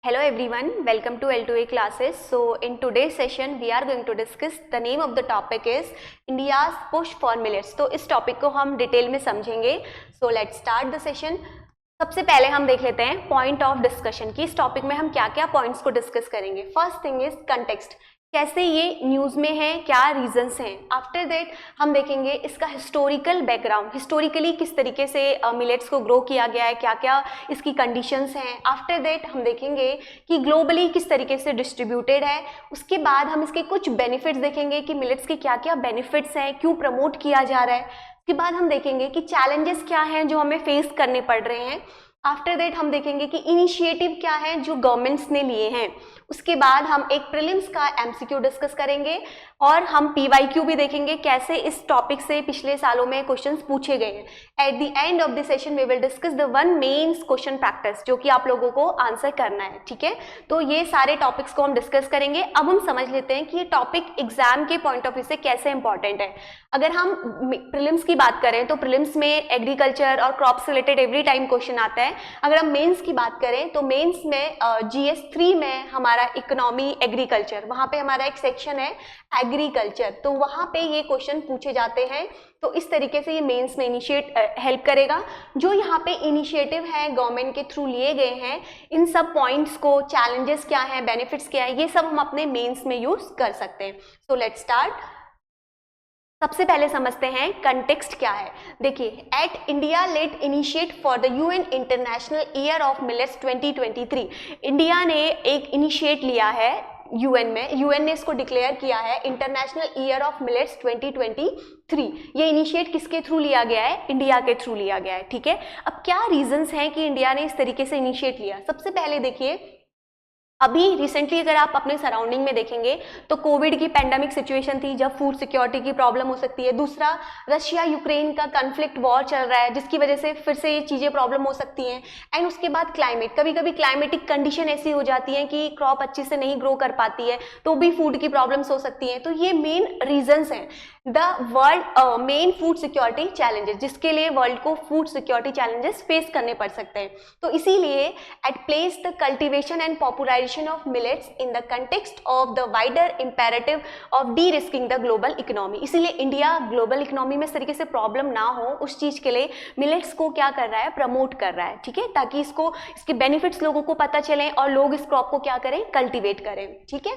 Hello everyone, welcome to L2A classes. So in today's session we are going to discuss, the name of the topic is India's push for millets. तो इस topic को हम detail में समझेंगे. So let's start the session. सबसे पहले हम देख लेते हैं पॉइंट ऑफ डिस्कशन की इस टॉपिक में हम क्या क्या पॉइंट्स को डिस्कस करेंगे. फर्स्ट थिंग इज कंटेक्स्ट, कैसे ये न्यूज में है, क्या रीजंस हैं. आफ्टर दैट हम देखेंगे इसका हिस्टोरिकल बैकग्राउंड, हिस्टोरिकली किस तरीके से मिलेट्स को ग्रो किया गया है, क्या क्या इसकी कंडीशंस हैं. आफ्टर दैट हम देखेंगे कि ग्लोबली किस तरीके से डिस्ट्रीब्यूटेड है. उसके बाद हम इसके कुछ बेनिफिट्स देखेंगे कि मिलेट्स के क्या क्या बेनिफिट्स हैं, क्यों प्रमोट किया जा रहा है. उसके बाद हम देखेंगे कि चैलेंजेस क्या हैं जो हमें फेस करने पड़ रहे हैं. आफ्टर दैट हम देखेंगे कि इनिशिएटिव क्या है जो गवर्नमेंट्स ने लिए हैं. उसके बाद हम एक प्रीलिम्स का एमसीक्यू डिस्कस करेंगे और हम पीवाईक्यू भी देखेंगे, कैसे इस टॉपिक से पिछले सालों में क्वेश्चंस पूछे गए हैं. At the end of the session we will discuss the one mains question practice जो कि आप लोगों को आंसर करना है. ठीक है, तो ये सारे टॉपिक्स को हम डिस्कस करेंगे. अब हम समझ लेते हैं कि ये टॉपिक एग्जाम के पॉइंट ऑफ व्यू से कैसे इंपॉर्टेंट है. अगर हम प्रीलिम्स की बात करें तो प्रीलिम्स में एग्रीकल्चर और क्रॉप से रिलेटेड एवरी टाइम क्वेश्चन आता है. अगर हम मेंस की बात करें तो मेंस में जीएस 3 में हमारा इकोनॉमी एग्रीकल्चर, वहां पे हमारा एक सेक्शन है एग्रीकल्चर, तो वहां पे ये क्वेश्चन पूछे जाते हैं. तो इस तरीके से ये मेंस में इनिशिएट हेल्प करेगा. जो यहाँ पे इनिशिएटिव है गवर्नमेंट के थ्रू लिए गए हैं, इन सब पॉइंट्स को, चैलेंजेस क्या है, बेनिफिट्स क्या है, ये सब हम अपने मेंस में यूज कर सकते हैं. So let's start. सबसे पहले समझते हैं कंटेक्स्ट क्या है. देखिए, at India let initiate for the UN international year of millets 2023, India ने एक इनिशिएट लिया है यूएन में. यूएन ने इसको डिक्लेयर किया है इंटरनेशनल ईयर ऑफ मिलेट्स 2023. ये इनिशिएट किसके थ्रू लिया गया है? इंडिया के थ्रू लिया गया है. ठीक है, अब क्या रीजंस हैं कि इंडिया ने इस तरीके से इनिशिएट लिया. सबसे पहले देखिए, अभी रिसेंटली अगर आप अपने सराउंडिंग में देखेंगे तो कोविड की पैंडेमिक सिचुएशन थी जब फूड सिक्योरिटी की प्रॉब्लम हो सकती है. दूसरा, रशिया यूक्रेन का कॉन्फ्लिक्ट वॉर चल रहा है जिसकी वजह से फिर से ये चीज़ें प्रॉब्लम हो सकती हैं. एंड उसके बाद क्लाइमेट, कभी कभी क्लाइमेटिक कंडीशन ऐसी हो जाती है कि क्रॉप अच्छे से नहीं ग्रो कर पाती है, तो भी फूड की प्रॉब्लम्स हो सकती हैं. तो ये मेन रीजंस हैं. The world main food security challenges, जिसके लिए वर्ल्ड को फूड सिक्योरिटी चैलेंजेस फेस करने पड़ सकते हैं. तो इसीलिए at place the cultivation and popularization of millets in the context of the wider imperative of derisking the global economy. इसीलिए इंडिया ग्लोबल इकोनॉमी में इस तरीके से प्रॉब्लम ना हो, उस चीज के लिए मिलेट्स को क्या कर रहा है? प्रमोट कर रहा है. ठीक है, ताकि इसके बेनिफिट्स लोगों को पता चले और लोग इस क्रॉप को क्या करें? कल्टिवेट करें. ठीक है,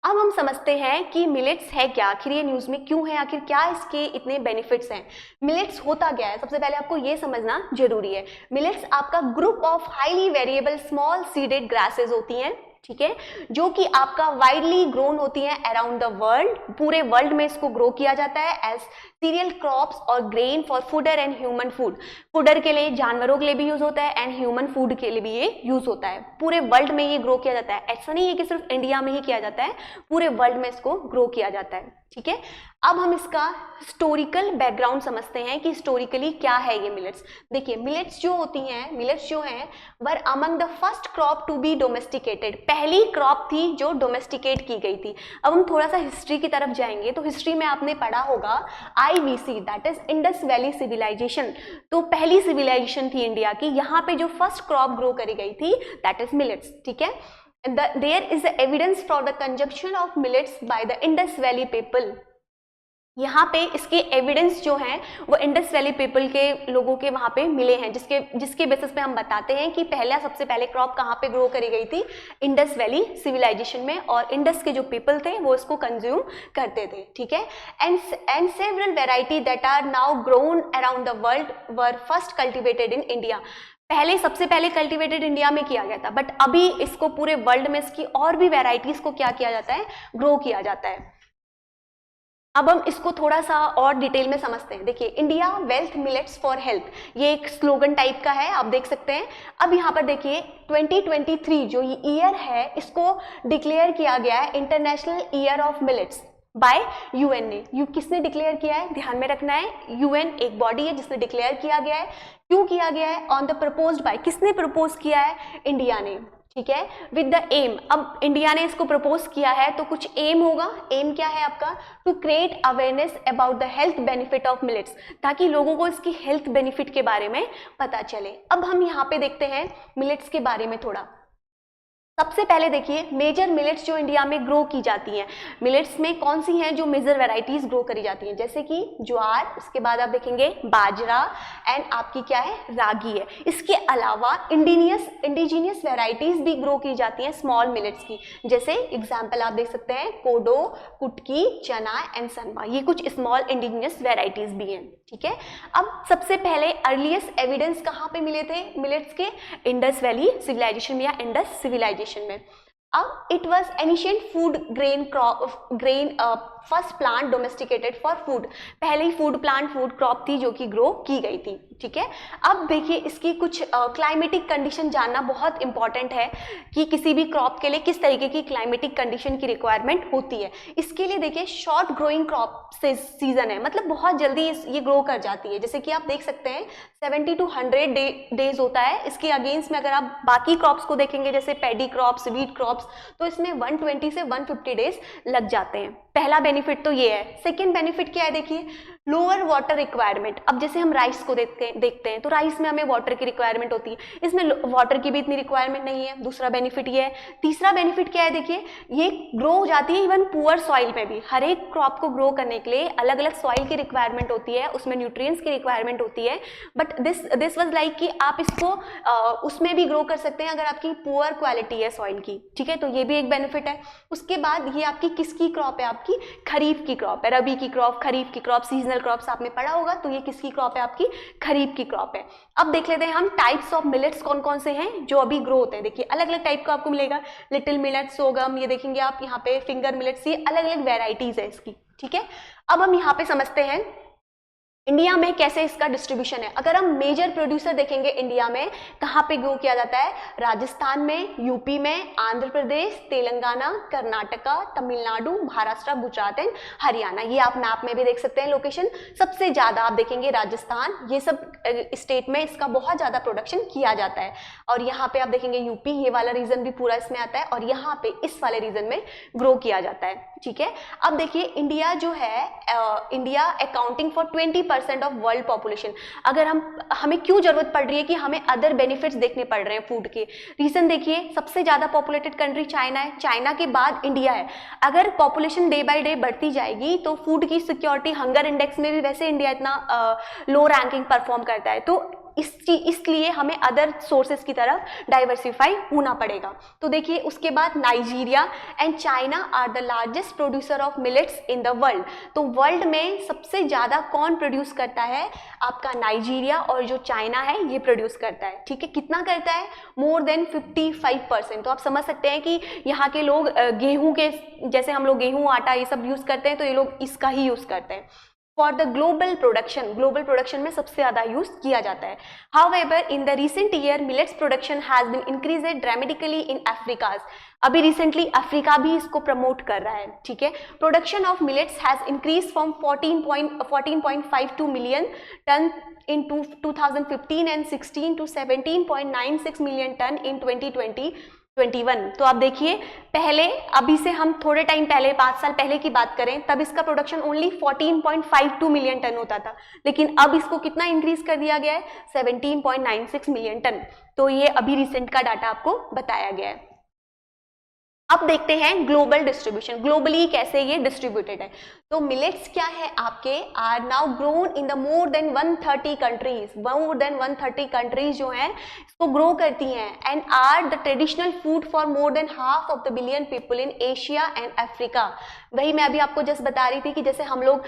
अब हम समझते हैं कि मिलेट्स है क्या, आखिर ये न्यूज में क्यों है, आखिर क्या इसके इतने बेनिफिट्स हैं. मिलेट्स होता क्या है, सबसे पहले आपको ये समझना जरूरी है. मिलेट्स आपका group of highly variable small seeded grasses होती हैं. ठीक है, जो कि आपका वाइडली ग्रोन होती है अराउंड द वर्ल्ड, पूरे वर्ल्ड में इसको ग्रो किया जाता है एज सीरियल क्रॉप्स और grain for fodder and human food. Fodder के लिए, जानवरों के लिए भी यूज होता है एंड ह्यूमन फूड के लिए भी ये यूज होता है. पूरे वर्ल्ड में ये ग्रो किया जाता है. ऐसा नहीं है कि सिर्फ इंडिया में ही किया जाता है, पूरे वर्ल्ड में इसको ग्रो किया जाता है. ठीक है, अब हम इसका हिस्टोरिकल बैकग्राउंड समझते हैं कि हिस्टोरिकली क्या है ये मिलेट्स. देखिए, मिलेट्स जो होती हैं, मिलेट्स जो हैं were among the first crop to be domesticated. पहली क्रॉप थी जो डोमेस्टिकेट की गई थी. अब हम थोड़ा सा हिस्ट्री की तरफ जाएंगे तो हिस्ट्री में आपने पढ़ा होगा IVC, that is Indus valley civilization. तो पहली सिविलाइजेशन थी इंडिया की, यहाँ पे जो फर्स्ट क्रॉप ग्रो करी गई थी दैट इज मिलेट्स. ठीक है, there is evidence for the consumption of millets by the Indus Valley people. यहाँ पे इसके एविडेंस जो हैं वो इंडस वैली पीपल के लोगों के वहाँ पे मिले हैं, जिसके बेसिस पे हम बताते हैं कि सबसे पहले क्रॉप कहाँ पे ग्रो करी गई थी? इंडस वैली सिविलाइजेशन में. और इंडस के जो पीपल थे वो इसको कंज्यूम करते थे. ठीक है, and several variety that are now grown around the world were first cultivated in India. सबसे पहले कल्टिवेटेड इंडिया में किया गया था, बट अभी इसको पूरे वर्ल्ड में इसकी और भी वेराइटीज को क्या किया जाता है? ग्रो किया जाता है. अब हम इसको थोड़ा सा और डिटेल में समझते हैं. देखिए, India wealth millets for health, ये एक स्लोगन टाइप का है, आप देख सकते हैं. अब यहाँ पर देखिए 2023 जो ये ईयर है इसको डिक्लेयर किया गया है international year of millets bye UN ने. किसने डिक्लेयर किया है? ध्यान में रखना है, यूएन एक बॉडी है जिसने डिक्लेयर किया गया है. क्यों किया गया है? ऑन द प्रपोज्ड बाय, किसने प्रपोज किया है? इंडिया ने. ठीक है, विद द एम, अब इंडिया ने इसको प्रपोज किया है तो कुछ एम होगा. एम क्या है आपका? To create awareness about the health benefit of millets, ताकि लोगों को इसकी हेल्थ बेनिफिट के बारे में पता चले. अब हम यहाँ पे देखते हैं मिलेट्स के बारे में थोड़ा. सबसे पहले देखिए मेजर मिलेट्स जो इंडिया में ग्रो की जाती हैं, मिलेट्स में कौन सी हैं जो मेजर वैरायटीज ग्रो करी जाती हैं, जैसे कि ज्वार, उसके बाद आप देखेंगे बाजरा एंड आपकी क्या है रागी है। इसके अलावा इंडिजीनियस वैरायटीज भी ग्रो की जाती हैं स्मॉल मिलेट्स की, जैसे एग्जाम्पल आप देख सकते हैं कोडो, कुटकी, चना एंड सनमा, ये कुछ स्मॉल इंडिजीनियस वैरायटीज भी हैं। ठीक है, अब सबसे पहले अर्लीस्ट एविडेंस कहाँ पे मिले थे मिलेट्स के? इंडस वैली सिविलाइजेशन में या इंडस सिविलाइजेशन में। अब it was ancient food grain first plant domesticated for food, पहले ही फूड क्रॉप थी जो कि ग्रो की गई थी। ठीक है, अब देखिए इसकी कुछ क्लाइमेटिक कंडीशन जानना बहुत इंपॉर्टेंट है कि किसी भी क्रॉप के लिए किस तरीके की क्लाइमेटिक कंडीशन की रिक्वायरमेंट होती है। इसके लिए देखिए शॉर्ट ग्रोइंग क्रॉप सीजन है, मतलब बहुत जल्दी ये ग्रो कर जाती है, जैसे कि आप देख सकते हैं 70 to 100 डेज होता है। इसके अगेंस्ट में अगर आप बाकी क्रॉप्स को देखेंगे जैसे पैडी क्रॉप्स, व्हीट क्रॉप्स, तो इसमें 120 से 150 डेज लग जाते हैं। पहला बेनिफिट तो ये है। सेकेंड बेनिफिट क्या है देखिए, लोअर वाटर रिक्वायरमेंट। अब जैसे हम राइस को देखते हैं तो राइस में हमें वाटर की रिक्वायरमेंट होती है, इसमें वाटर की भी इतनी रिक्वायरमेंट नहीं है, दूसरा बेनिफिट ये है। तीसरा बेनिफिट क्या है देखिए, ये ग्रो हो जाती है इवन पुअर सॉइल में भी। हर एक क्रॉप को ग्रो करने के लिए अलग अलग सॉइल की रिक्वायरमेंट होती है, उसमें न्यूट्रिएंट्स की रिक्वायरमेंट होती है, बट दिस वाज लाइक कि आप इसको उसमें भी ग्रो कर सकते हैं अगर आपकी पुअर क्वालिटी है सॉइल की। ठीक है, तो ये भी एक बेनिफिट है। उसके बाद ये आपकी किसकी क्रॉप है? आपकी खरीफ की क्रॉप है, रबी की क्रॉप, खरीफ की क्रॉप, सीजनल क्रॉप्स आपने पढ़ा होगा, तो ये किसकी क्रॉप है? आपकी खरीफ की क्रॉप है। अब देख लेते हैं हम टाइप्स ऑफ मिलेट्स कौन कौन से हैं जो अभी ग्रो होते हैं। देखिए अलग अलग टाइप का आपको मिलेगा, लिटिल मिलेट, सोगम, ये देखेंगे आप यहाँ पे फिंगर मिलेट्स, ये अलग अलग वेराइटीज है इसकी। ठीक है, अब हम यहाँ पे समझते हैं इंडिया में कैसे इसका डिस्ट्रीब्यूशन है। अगर हम मेजर प्रोड्यूसर देखेंगे इंडिया में कहाँ पे ग्रो किया जाता है, राजस्थान में, यूपी में, आंध्र प्रदेश, तेलंगाना, कर्नाटका, तमिलनाडु, महाराष्ट्र, गुजरात एंड हरियाणा। ये आप मैप में भी देख सकते हैं लोकेशन। सबसे ज्यादा आप देखेंगे राजस्थान, ये सब स्टेट में इसका बहुत ज्यादा प्रोडक्शन किया जाता है। और यहाँ पे आप देखेंगे यूपी, ये वाला रीजन भी पूरा इसमें आता है, और यहाँ पे इस वाले रीजन में ग्रो किया जाता है। ठीक है, अब देखिए इंडिया जो है, India accounting for 20% of world population. अगर हमें क्यों जरूरत पड़ रही है कि हमें अदर बेनिफिट्स देखने पड़ रहे हैं फूड के? रीजन देखिए, सबसे ज्यादा पॉपुलेटेड कंट्री चाइना है, चाइना के बाद इंडिया है। अगर पॉपुलेशन डे बाय डे बढ़ती जाएगी तो फूड की सिक्योरिटी, हंगर इंडेक्स में भी वैसे इंडिया इतना लो रैंकिंग परफॉर्म करता है, तो इसलिए हमें अदर सोर्सेज की तरफ डाइवर्सिफाई होना पड़ेगा। तो देखिए उसके बाद Nigeria and China are the largest producer of millets in the world. तो वर्ल्ड में सबसे ज्यादा कौन प्रोड्यूस करता है? आपका नाइजीरिया, और जो चाइना है ये प्रोड्यूस करता है। ठीक है, कितना करता है? More than 55%। तो आप समझ सकते हैं कि यहाँ के लोग गेहूं के, जैसे हम लोग गेहूं, आटा ये सब यूज करते हैं, तो ये लोग इसका ही यूज करते हैं। फॉर द ग्लोबल प्रोडक्शन में सबसे ज़्यादा यूज किया जाता है। However in the recent year millets production has been increased dramatically in Africa's. अभी रिसेंटली अफ्रीका भी इसको प्रमोट कर रहा है। ठीक है, production of millets has increase from 14.52 million ton in 2015 and 16 to 17.96 million ton in 2020-21। तो आप देखिए पहले, अभी से हम थोड़े टाइम पहले, 5 साल पहले की बात करें, तब इसका प्रोडक्शन ओनली 14.52 मिलियन टन होता था, लेकिन अब इसको कितना इंक्रीज कर दिया गया है? 17.96 मिलियन टन। तो ये अभी रिसेंट का डाटा आपको बताया गया है। अब देखते हैं ग्लोबल डिस्ट्रीब्यूशन, ग्लोबली कैसे ये डिस्ट्रीब्यूटेड है। तो मिलेट्स क्या है आपके, are now grown in the more than 130 countries. More than 130 countries जो हैं इसको ग्रो करती हैं, and are the traditional food for more than half of the billion people in Asia and Africa. वही मैं अभी आपको जस्ट बता रही थी कि जैसे हम लोग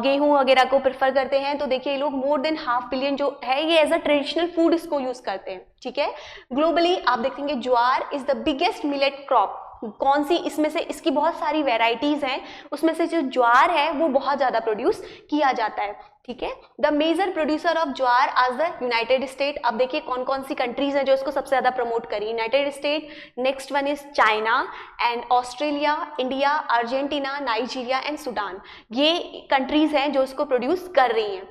गेहूं वगैरह को प्रेफर करते हैं, तो देखिए ये लोग मोर देन हाफ बिलियन जो है ये एज अ ट्रेडिशनल फूड इसको यूज करते हैं। ठीक है, ग्लोबली आप देखेंगे jowar is the biggest millet crop. कौन सी? इसमें से इसकी बहुत सारी वेराइटीज हैं, उसमें से जो ज्वार है वो बहुत ज्यादा प्रोड्यूस किया जाता है। ठीक है, द मेजर प्रोड्यूसर ऑफ ज्वार आज द यूनाइटेड स्टेट। अब देखिए कौन कौन सी कंट्रीज हैं जो इसको सबसे ज्यादा प्रमोट करी। United state, next one is China and Australia, India, Argentina, Nigeria and Sudan. ये कंट्रीज हैं जो इसको प्रोड्यूस कर रही हैं।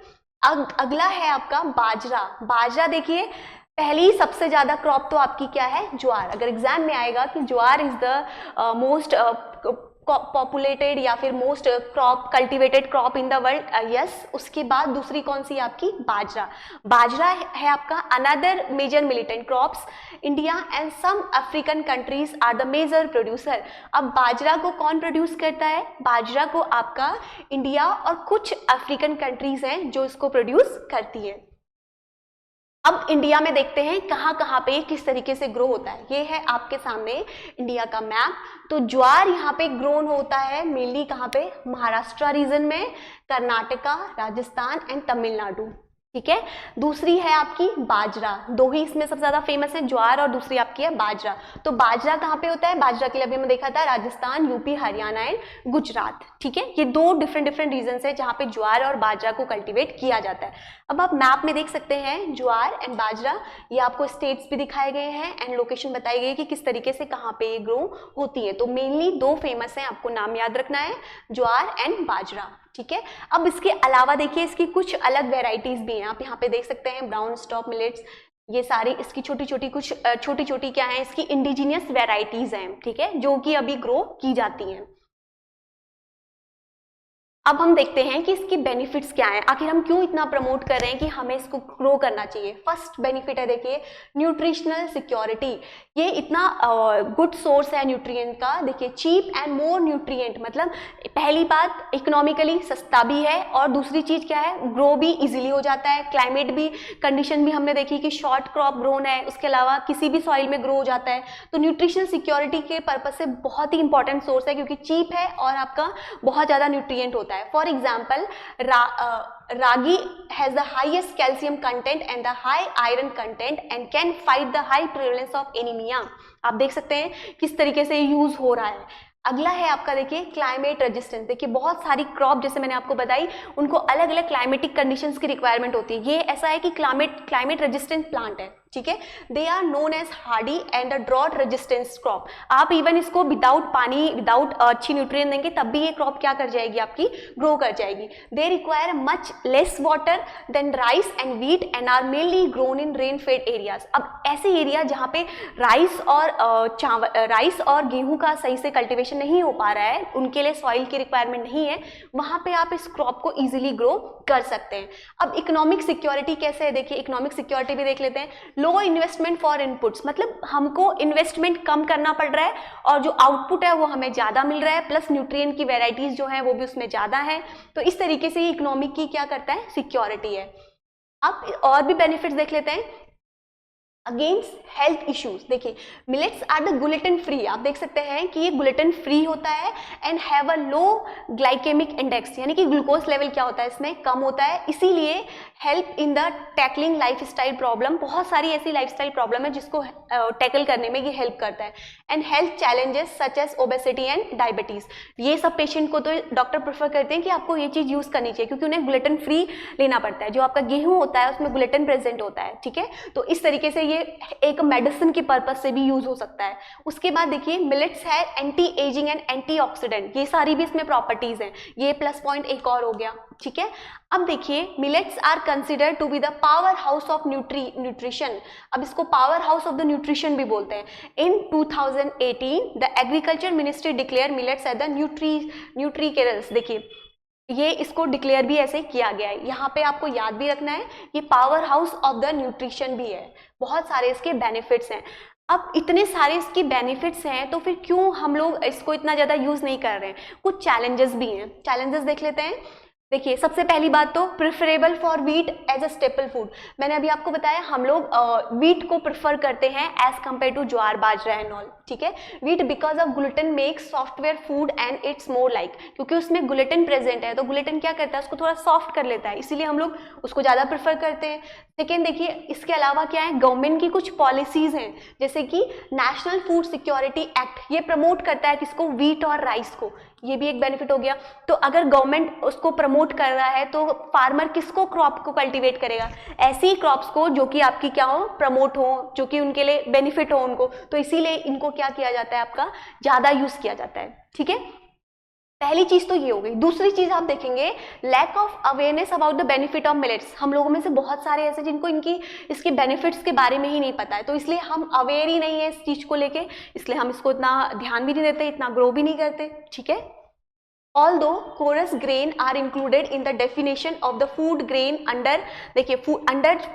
अगला है आपका बाजरा। बाजरा देखिए पहली सबसे ज्यादा क्रॉप तो आपकी क्या है? ज्वार। अगर एग्जाम में आएगा कि ज्वार इज द मोस्ट पॉपुलेटेड या फिर most crop cultivated crop in the world, yes. उसके बाद दूसरी कौन सी आपकी बाजरा। बाजरा है आपका another major militant crops. India and some African countries are the major producer. अब बाजरा को कौन प्रोड्यूस करता है, बाजरा को आपका इंडिया और कुछ अफ्रीकन कंट्रीज हैं जो इसको प्रोड्यूस करती है। अब इंडिया में देखते हैं कहाँ कहाँ पे किस तरीके से ग्रो होता है। ये है आपके सामने इंडिया का मैप। तो ज्वार यहाँ पे ग्रोन होता है मेनली कहाँ पे, महाराष्ट्र रीजन में, कर्नाटका, राजस्थान एंड तमिलनाडु, ठीक है। दूसरी है आपकी बाजरा, दो ही इसमें सबसे ज्यादा फेमस है, ज्वार और दूसरी आपकी है बाजरा। तो बाजरा कहाँ पे होता है, बाजरा के लिए अभी हमने देखा था राजस्थान, यूपी, हरियाणा एंड गुजरात, ठीक है। ये दो डिफरेंट रीजन है जहाँ पे ज्वार और बाजरा को कल्टीवेट किया जाता है। अब आप मैप में देख सकते हैं ज्वार एंड बाजरा, ये आपको स्टेट्स भी दिखाए गए हैं एंड लोकेशन बताई गई है कि किस तरीके से कहाँ पे ये ग्रो होती है। तो मेनली दो फेमस हैं, आपको नाम याद रखना है, ज्वार एंड बाजरा, ठीक है। अब इसके अलावा देखिए इसकी कुछ अलग वेराइटीज भी हैं, आप यहाँ पे देख सकते हैं ब्राउन स्टॉप मिलेट्स, ये सारी इसकी छोटी छोटी क्या है, इसकी इंडिजिनियस वेराइटीज हैं, ठीक है, जो कि अभी ग्रो की जाती हैं। अब हम देखते हैं कि इसकी बेनिफिट्स क्या हैं, आखिर हम क्यों इतना प्रमोट कर रहे हैं कि हमें इसको ग्रो करना चाहिए। फर्स्ट बेनिफिट है देखिए न्यूट्रिशनल सिक्योरिटी, ये इतना गुड सोर्स है न्यूट्रिएंट का। देखिए चीप एंड मोर न्यूट्रिएंट, मतलब पहली बात इकोनॉमिकली सस्ता भी है और दूसरी चीज क्या है, ग्रो भी इजीली हो जाता है। क्लाइमेट भी कंडीशन भी हमने देखी कि शॉर्ट क्रॉप ग्रोन है, उसके अलावा किसी भी सॉइल में ग्रो हो जाता है। तो न्यूट्रिशनल सिक्योरिटी के पर्पज से बहुत ही इंपॉर्टेंट सोर्स है क्योंकि चीप है और आपका बहुत ज्यादा न्यूट्रिएंट होता है। For example ragi has the highest calcium content and the high iron content and can fight the high prevalence of anemia। आप देख सकते हैं किस तरीके से यूज हो रहा है। अगला है आपका देखिए क्लाइमेट रेजिस्टेंस। देखिए बहुत सारी क्रॉप जैसे मैंने आपको बताई उनको अलग अलग क्लाइमेटिक कंडीशंस की रिक्वायरमेंट होती है। ये ऐसा है कि क्लाइमेट रेजिस्टेंट प्लांट है, ठीक है। They are known as hardy and drought resistance crop. आप इवन इसको विदाउट पानी, विदाउट अच्छी न्यूट्रिएंट देंगे तब भी ये क्रॉप क्या कर जाएगी, आपकी ग्रो कर जाएगी। They require much less water than rice and wheat and are mainly grown in rain fed areas. अब ऐसे एरिया जहाँ पे राइस और गेहूं का सही से कल्टिवेशन नहीं हो पा रहा है, उनके लिए सॉइल की रिक्वायरमेंट नहीं है, वहां पे आप इस क्रॉप को इजीली ग्रो कर सकते हैं। अब इकोनॉमिक सिक्योरिटी कैसे है, देखिए इकोनॉमिक सिक्योरिटी भी देख लेते हैं। लो इन्वेस्टमेंट फॉर इनपुट्स, मतलब हमको इन्वेस्टमेंट कम करना पड़ रहा है और जो आउटपुट है वो हमें ज्यादा मिल रहा है, प्लस न्यूट्रिएंट की वेराइटीज जो है वो भी उसमें ज्यादा है। तो इस तरीके से इकोनॉमिक की क्या करता है, सिक्योरिटी है। अब और भी बेनिफिट्स देख लेते हैं। अगेंस्ट हेल्थ इश्यूज, देखिए millets are the gluten free. आप देख सकते हैं कि ये ग्लूटेन फ्री होता है and have a low glycaemic index, यानी कि ग्लूकोज लेवल क्या होता है इसमें कम होता है, इसीलिए help in the tackling lifestyle problem. बहुत सारी ऐसी लाइफस्टाइल प्रॉब्लम है जिसको टैकल करने में ये हेल्प करता है। And health challenges such as obesity and diabetes, ये सब पेशेंट को तो डॉक्टर प्रेफर करते हैं कि आपको ये चीज यूज करनी चाहिए क्योंकि उन्हें ग्लूटेन फ्री लेना पड़ता है। जो आपका गेहूं होता है उसमें ग्लूटेन प्रेजेंट होता है, ठीक है। तो इस तरीके से ये एक मेडिसिन के पर्पज से भी यूज हो सकता है। उसके बाद देखिए मिलेट्स है एंटी एजिंग एंड एंटीऑक्सीडेंट, ये सारी भी इसमें प्रॉपर्टीज हैं, ये प्लस पॉइंट एक और हो गया, ठीक है। अब देखिए millets are considered to be the power house of nutrition. अब इसको power house of the nutrition भी बोलते हैं। In 2018 the agriculture ministry declare millets as the nutricereals. देखिए ये इसको डिक्लेयर भी ऐसे किया गया है। यहाँ पे आपको याद भी रखना है ये power house of the nutrition भी है, बहुत सारे इसके बेनिफिट्स हैं। अब इतने सारे इसकी बेनिफिट्स हैं तो फिर क्यों हम लोग इसको इतना ज़्यादा यूज़ नहीं कर रहे हैं। कुछ चैलेंजेस भी हैं, चैलेंजेस देख लेते हैं। देखिए सबसे पहली बात तो preferable for wheat as a staple food. मैंने अभी आपको बताया हम लोग वीट को प्रेफर करते हैं as compare to jowar bajra and all, ठीक है। Wheat because of gluten makes software food and it's more like, क्योंकि उसमें ग्लूटेन प्रेजेंट है तो ग्लूटेन क्या करता है उसको थोड़ा सॉफ्ट कर लेता है, इसीलिए हम लोग उसको ज़्यादा प्रेफर करते हैं। सेकेंड देखिए इसके अलावा क्या है, गवर्नमेंट की कुछ पॉलिसीज हैं जैसे कि नेशनल फूड सिक्योरिटी एक्ट, ये प्रमोट करता है किसको, वीट और राइस को, ये भी एक बेनिफिट हो गया। तो अगर गवर्नमेंट उसको प्रमोट कर रहा है तो फार्मर किसको क्रॉप को कल्टीवेट करेगा, ऐसी क्रॉप्स को जो कि आपकी क्या हो, प्रमोट हो, जो कि उनके लिए बेनिफिट हो उनको, तो इसीलिए इनको क्या किया जाता है, आपका ज़्यादा यूज़ किया जाता है, ठीक है। पहली चीज तो ये हो गई। दूसरी चीज आप देखेंगे lack of awareness about the benefit of millets. हम लोगों में से बहुत सारे ऐसे जिनको इसके बेनिफिट्स के बारे में ही नहीं पता है, तो इसलिए हम अवेयर ही नहीं है इस चीज को लेके, इसलिए हम इसको इतना ध्यान भी नहीं देते, इतना ग्रो भी नहीं करते। ठीक है, although coarse grain are included in the definition of the food grain under, देखिए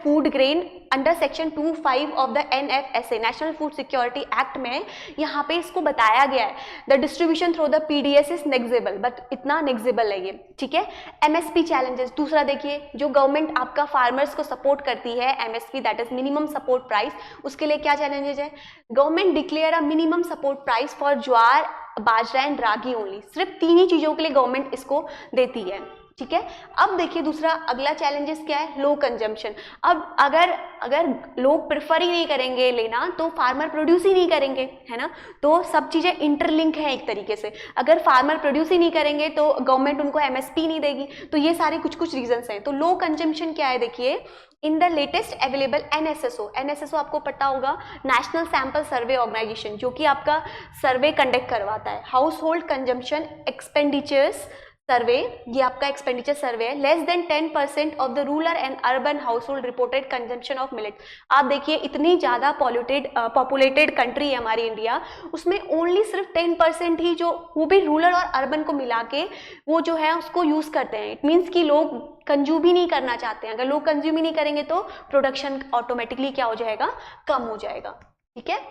food grain under section 25 of the NFSA national food security act में यहाँ पे इसको बताया गया है the distribution through the PDS is negligible, but इतना negligible है ये। ठीक है, MSP चैलेंजेस। दूसरा देखिए, जो गवर्नमेंट आपका फार्मर्स को सपोर्ट करती है MSP that is minimum support price, उसके लिए क्या चैलेंजेस है? Government declare a minimum support price for jowar, bajra and ragi only. सिर्फ 3 ही चीजों के लिए गवर्नमेंट इसको देती है। ठीक है, अब देखिए दूसरा अगला चैलेंजेस क्या है? लो कंजम्पशन। अब अगर लोग प्रेफर ही नहीं करेंगे लेना तो फार्मर प्रोड्यूस ही नहीं करेंगे, है ना। तो सब चीजें इंटरलिंक है एक तरीके से। अगर फार्मर प्रोड्यूस ही नहीं करेंगे तो गवर्नमेंट उनको MSP नहीं देगी। तो ये सारे कुछ रीजंस हैं। तो लो कंजम्पशन क्या है? देखिए, in the latest available NSSO आपको पता होगा, नेशनल सैंपल सर्वे ऑर्गेनाइजेशन, जो कि आपका सर्वे कंडक्ट करवाता है। हाउस होल्ड कंजम्पशन एक्सपेंडिचर्स सर्वे, ये आपका एक्सपेंडिचर सर्वे है। Less than 10% of the rural and urban house hold reported consumption of millet. आप देखिए इतनी ज़्यादा पॉपुलेटेड कंट्री है हमारी इंडिया, उसमें ओनली सिर्फ 10% ही, जो वो भी रूरल और अर्बन को मिला के वो जो है उसको यूज़ करते हैं। इट मीन्स कि लोग कंज्यूम ही नहीं करना चाहते हैं। अगर लोग कंज्यूम ही नहीं करेंगे तो प्रोडक्शन ऑटोमेटिकली क्या हो जाएगा? कम हो जाएगा। ठीक है,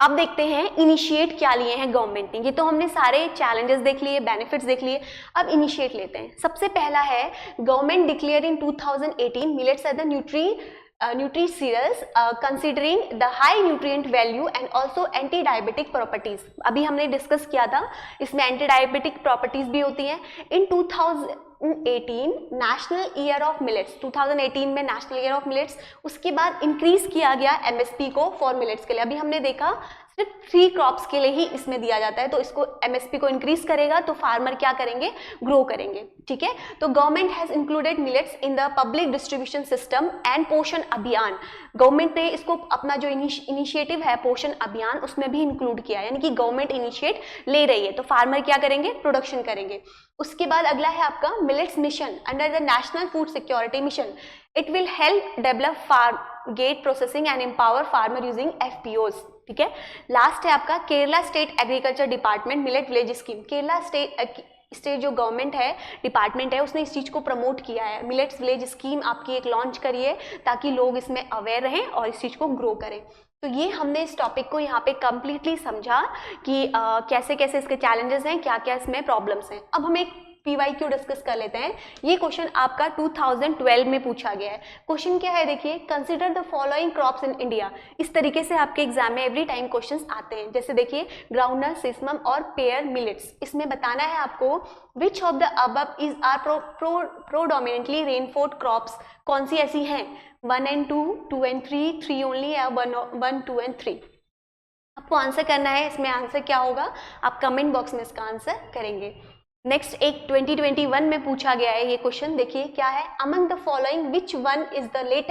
अब देखते हैं इनिशिएट क्या लिए हैं गवर्नमेंट ने। ये तो हमने सारे चैलेंजेस देख लिए, बेनिफिट्स देख लिए, अब इनिशिएट लेते हैं। सबसे पहला है government declare in 2018 millets as the nutri cereals considering the high nutrient value and also anti diabetic properties. अभी हमने डिस्कस किया था, इसमें एंटी डायबिटिक प्रॉपर्टीज भी होती हैं। In 2018 national year of millets, 2018 में नेशनल ईयर ऑफ मिलेट्स, उसके बाद इंक्रीज किया गया MSP को फॉर मिलेट्स के लिए। अभी हमने देखा सिर्फ 3 क्रॉप्स के लिए ही इसमें दिया जाता है, तो इसको MSP को इंक्रीज करेगा तो फार्मर क्या करेंगे? ग्रो करेंगे। ठीक है, तो government has included millets in the public distribution system and पोषण अभियान। गवर्नमेंट ने इसको अपना जो इनिशिएटिव है पोषण अभियान, उसमें भी इंक्लूड किया है, यानी कि गवर्नमेंट इनिशिएट ले रही है, तो फार्मर क्या करेंगे? प्रोडक्शन करेंगे। उसके बाद अगला है आपका millets mission under the national food security mission. It will help develop farm gate processing and empower farmer using FPOs। ठीक है, लास्ट है आपका Kerala state agriculture department millet village scheme. Kerala state जो गवर्नमेंट है, डिपार्टमेंट है, उसने इस चीज़ को प्रमोट किया है। मिलेट्स विलेज स्कीम आपकी एक लॉन्च करी है ताकि लोग इसमें अवेयर रहें और इस चीज़ को ग्रो करें। तो ये हमने इस टॉपिक को यहाँ पे कम्प्लीटली समझा कि कैसे कैसे इसके चैलेंजेस हैं, क्या क्या इसमें प्रॉब्लम्स हैं। अब हम एक PYQ डिस्कस कर लेते हैं। ये क्वेश्चन आपका 2012 में पूछा गया है। क्वेश्चन क्या है? देखिए, consider the following crops in India. इस तरीके से आपके एग्जाम में एवरी टाइम क्वेश्चंस आते हैं। जैसे देखिए, ग्राउंडनट, सेसमम और पेयर मिलेट्स। इसमें बताना है आपको which of the above is are predominantly rainfed crops. कौन सी ऐसी हैं? 1 and 2, 2 and 3, 3 ओनली, या 1, 2 and 3। आपको आंसर करना है। इसमें आंसर क्या होगा? आप कमेंट बॉक्स में इसका आंसर करेंगे। नेक्स्ट एक 2021 में पूछा गया है ये क्वेश्चन। देखिए क्या है? Among the following which one is the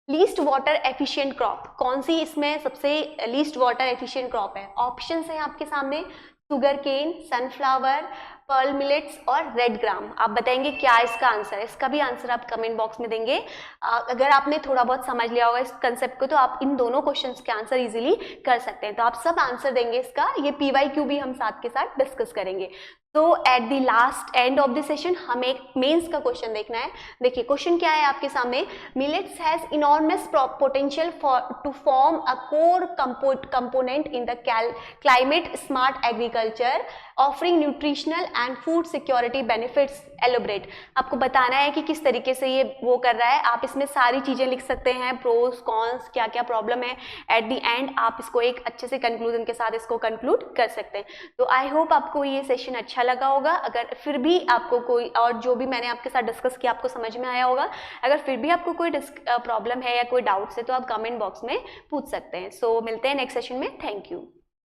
least water efficient crop. कौन सी इसमें सबसे लीस्ट वाटर एफिशिएंट क्रॉप है? ऑप्शंस हैं आपके सामने, sugar cane, sunflower, pearl millets और रेड ग्राम। आप बताएंगे क्या इसका आंसर है। इसका भी आंसर आप कमेंट बॉक्स में देंगे। अगर आपने थोड़ा बहुत समझ लिया होगा इस कंसेप्ट को तो आप इन दोनों क्वेश्चंस के आंसर इजीली कर सकते हैं। तो आप सब आंसर देंगे इसका। ये PYQ भी हम साथ के साथ डिस्कस करेंगे। तो at the last and of the session हमें एक मेंस का क्वेश्चन देखना है। देखिए क्वेश्चन क्या है आपके सामने, millets has enormous potential to form a core component in the climate smart agriculture offering nutritional and food security benefits elaborate. आपको बताना है कि किस तरीके से ये वो कर रहा है। आप इसमें सारी चीजें लिख सकते हैं, प्रोस कॉन्स, क्या क्या प्रॉब्लम है। एट द एंड आप इसको एक अच्छे से कंक्लूजन के साथ इसको कंक्लूड कर सकते हैं। तो आई होप आपको ये सेशन अच्छा लगा होगा। अगर फिर भी आपको कोई और जो भी मैंने आपके साथ डिस्कस किया आपको समझ में आया होगा। अगर फिर भी आपको कोई प्रॉब्लम है या कोई डाउट्स है तो आप कमेंट बॉक्स में पूछ सकते हैं। सो मिलते हैं नेक्स्ट सेशन में। Thank you.